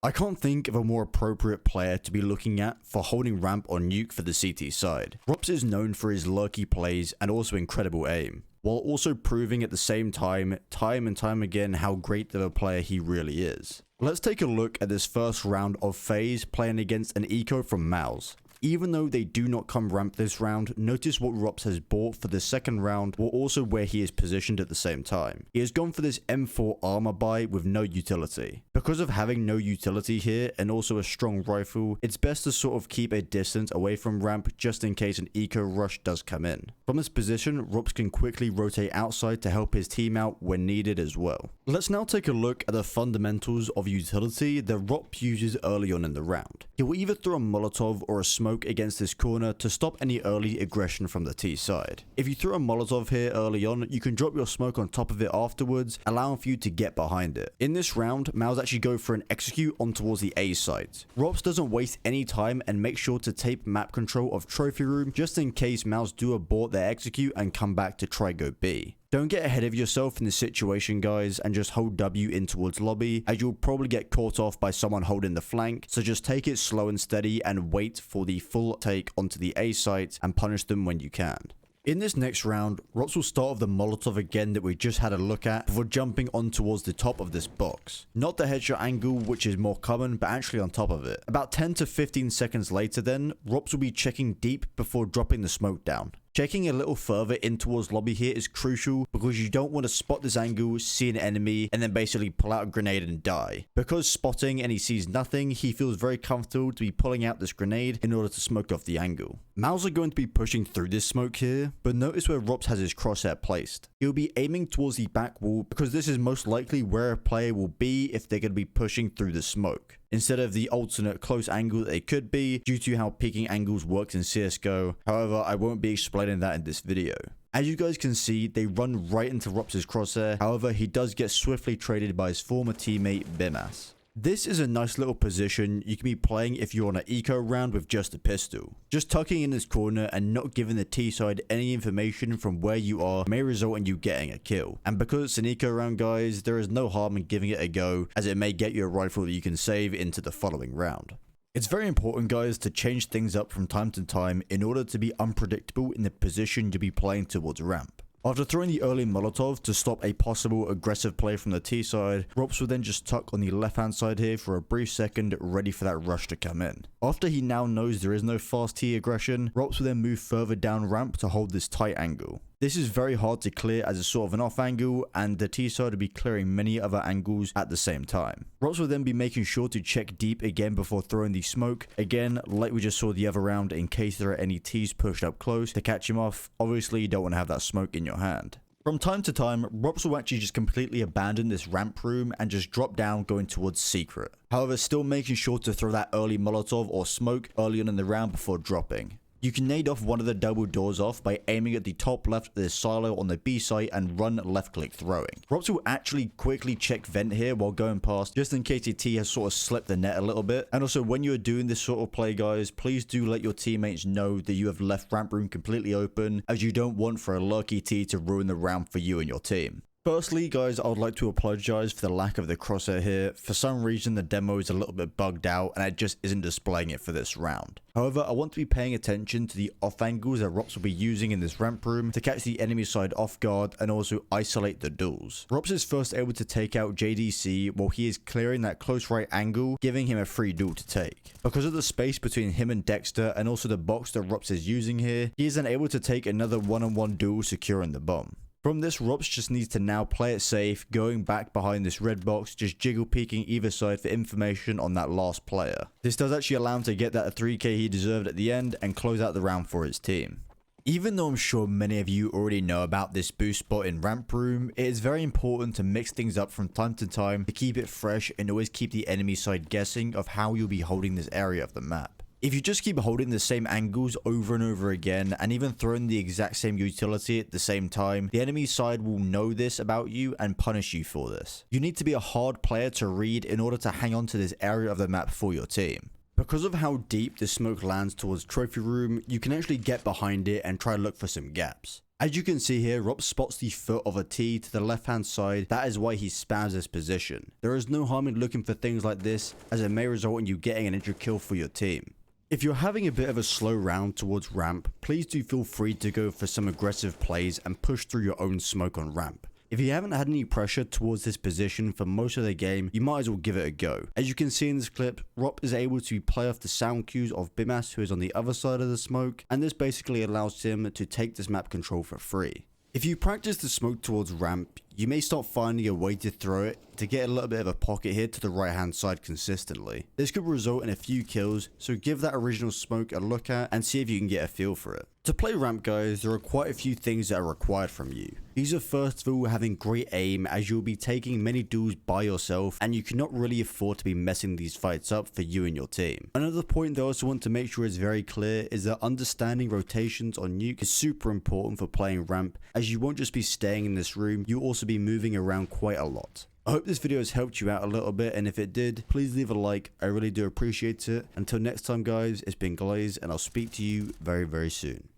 I can't think of a more appropriate player to be looking at for holding ramp on Nuke for the CT side. Ropz is known for his lurky plays and also incredible aim, while also proving at the same time and time again how great of a player he really is. Let's take a look at this first round of FaZe playing against an eco from Mouse. Even though they do not come ramp this round, notice what Ropz has bought for the second round, or also where he is positioned at the same time. He has gone for this M4 armor buy with no utility. Because of having no utility here and also a strong rifle, it's best to sort of keep a distance away from ramp just in case an eco rush does come in. From this position, Ropz can quickly rotate outside to help his team out when needed as well. Let's now take a look at the fundamentals of utility that Ropz uses early on in the round. He will either throw a Molotov or a smoke against this corner to stop any early aggression from the T side. If you throw a Molotov here early on, you can drop your smoke on top of it afterwards, allowing for you to get behind it. In this round, Mouse actually go for an execute on towards the A site. Ropz doesn't waste any time and make sure to tape map control of trophy room just in case Mouse do abort their execute and come back to try go B. Don't get ahead of yourself in this situation, guys, and just hold W in towards lobby, as you'll probably get caught off by someone holding the flank, so just take it slow and steady and wait for the full take onto the A site and punish them when you can. In this next round, Ropz will start with the Molotov again that we just had a look at before jumping on towards the top of this box. Not the headshot angle, which is more common, but actually on top of it. About 10 to 15 seconds later then, Ropz will be checking deep before dropping the smoke down. Checking a little further in towards lobby here is crucial because you don't want to spot this angle, see an enemy, and then basically pull out a grenade and die. Because spotting and he sees nothing, he feels very comfortable to be pulling out this grenade in order to smoke off the angle. Mouse are going to be pushing through this smoke here, but notice where Ropz has his crosshair placed. He'll be aiming towards the back wall because this is most likely where a player will be if they're going to be pushing through the smoke, instead of the alternate close angle that they could be due to how peeking angles works in CSGO. However, I won't be explaining that in this video. As you guys can see, they run right into Ropz's crosshair. However, he does get swiftly traded by his former teammate Bimas. This is a nice little position you can be playing if you're on an eco round with just a pistol. Just tucking in this corner and not giving the T side any information from where you are may result in you getting a kill. And because it's an eco round, guys, there is no harm in giving it a go, as it may get you a rifle that you can save into the following round. It's very important, guys, to change things up from time to time in order to be unpredictable in the position you'll be playing towards ramp. After throwing the early Molotov to stop a possible aggressive play from the T side, Ropz will then just tuck on the left hand side here for a brief second, ready for that rush to come in. After he now knows there is no fast T aggression, Ropz will then move further down ramp to hold this tight angle. This is very hard to clear as it's sort of an off angle, and the T side will be clearing many other angles at the same time. Ropz will then be making sure to check deep again before throwing the smoke, again like we just saw the other round, in case there are any T's pushed up close to catch him off. Obviously you don't want to have that smoke in your hand. From time to time, Ropz will actually just completely abandon this ramp room and just drop down going towards secret. However, still making sure to throw that early Molotov or smoke early on in the round before dropping. You can nade off one of the double doors off by aiming at the top left of this silo on the B site and run left click throwing. Ropz will actually quickly check vent here while going past, just in case the T has sort of slipped the net a little bit. And also, when you're doing this sort of play, guys, please do let your teammates know that you have left ramp room completely open, as you don't want for a lucky T to ruin the round for you and your team. Firstly, guys, I would like to apologize for the lack of the crosshair here. For some reason, the demo is a little bit bugged out and it just isn't displaying it for this round. However, I want to be paying attention to the off angles that Ropz will be using in this ramp room to catch the enemy side off guard and also isolate the duels. Ropz is first able to take out JDC while he is clearing that close right angle, giving him a free duel to take. Because of the space between him and Dexter and also the box that Ropz is using here, he is then able to take another one-on-one duel securing the bomb. From this, Ropz just needs to now play it safe, going back behind this red box, just jiggle peeking either side for information on that last player. This does actually allow him to get that 3k he deserved at the end and close out the round for his team. Even though I'm sure many of you already know about this boost spot in ramp room, it is very important to mix things up from time to time to keep it fresh and always keep the enemy side guessing of how you'll be holding this area of the map. If you just keep holding the same angles over and over again, and even throwing the exact same utility at the same time, the enemy side will know this about you and punish you for this. You need to be a hard player to read in order to hang on to this area of the map for your team. Because of how deep the smoke lands towards trophy room, you can actually get behind it and try to look for some gaps. As you can see here, Ropz spots the foot of a T to the left hand side. That is why he spams this position. There is no harm in looking for things like this, as it may result in you getting an injury kill for your team. If you're having a bit of a slow round towards ramp, please do feel free to go for some aggressive plays and push through your own smoke on ramp. If you haven't had any pressure towards this position for most of the game, you might as well give it a go. As you can see in this clip, Ropz is able to play off the sound cues of Bimas, who is on the other side of the smoke, and this basically allows him to take this map control for free. If you practice the smoke towards ramp, you may start finding a way to throw it to get a little bit of a pocket here to the right hand side consistently. This could result in a few kills, so give that original smoke a look at and see if you can get a feel for it. To play ramp, guys, there are quite a few things that are required from you. These are first of all having great aim, as you'll be taking many duels by yourself and you cannot really afford to be messing these fights up for you and your team. Another point that I also want to make sure is very clear is that understanding rotations on Nuke is super important for playing ramp, as you won't just be staying in this room, you'll also be moving around quite a lot. I hope this video has helped you out a little bit, and if it did, please leave a like. I really do appreciate it. Until next time, guys, it's been Glaze, and I'll speak to you very, very soon.